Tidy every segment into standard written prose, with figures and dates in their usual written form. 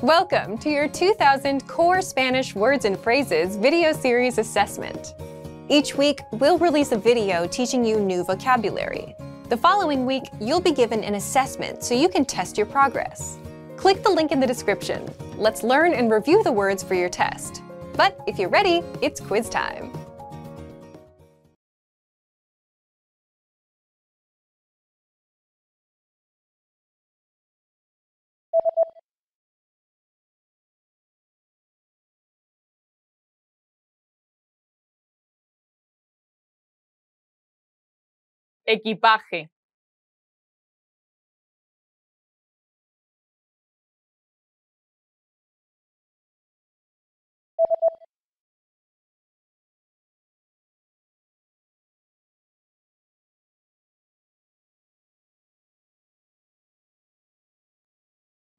Welcome to your 2000 Core Spanish Words and Phrases video series assessment. Each week, we'll release a video teaching you new vocabulary. The following week, you'll be given an assessment so you can test your progress. Click the link in the description. Let's learn and review the words for your test. But if you're ready, it's quiz time. Equipaje.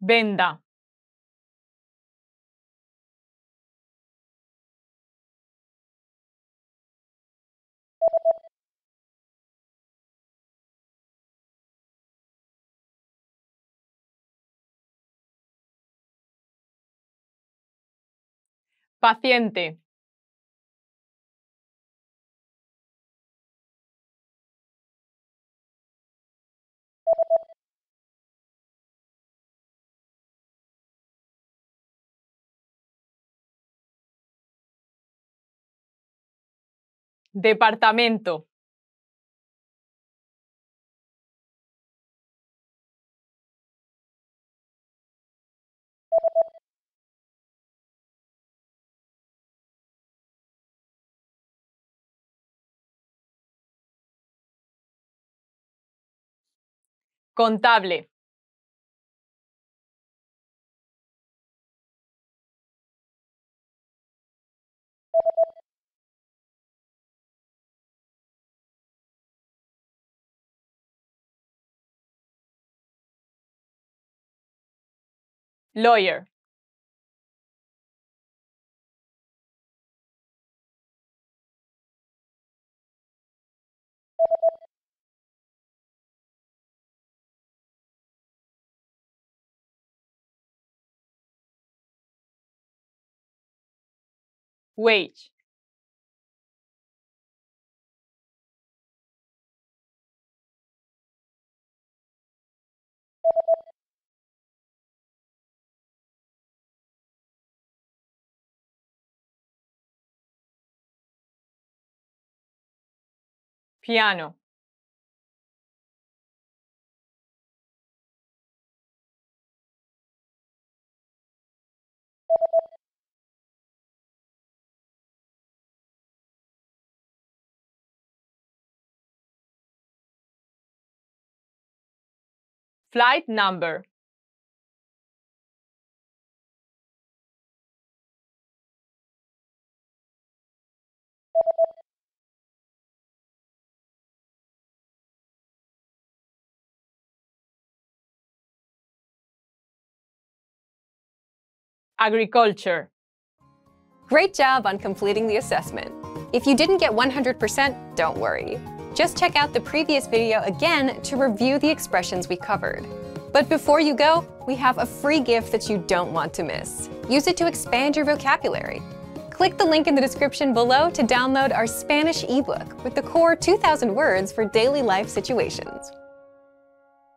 Venda. Paciente. Departamento. Contable. Lawyer. Wage. Piano. Flight number. Agriculture. Great job on completing the assessment. If you didn't get 100%, don't worry. Just check out the previous video again to review the expressions we covered. But before you go, we have a free gift that you don't want to miss. Use it to expand your vocabulary. Click the link in the description below to download our Spanish ebook with the core 2,000 words for daily life situations.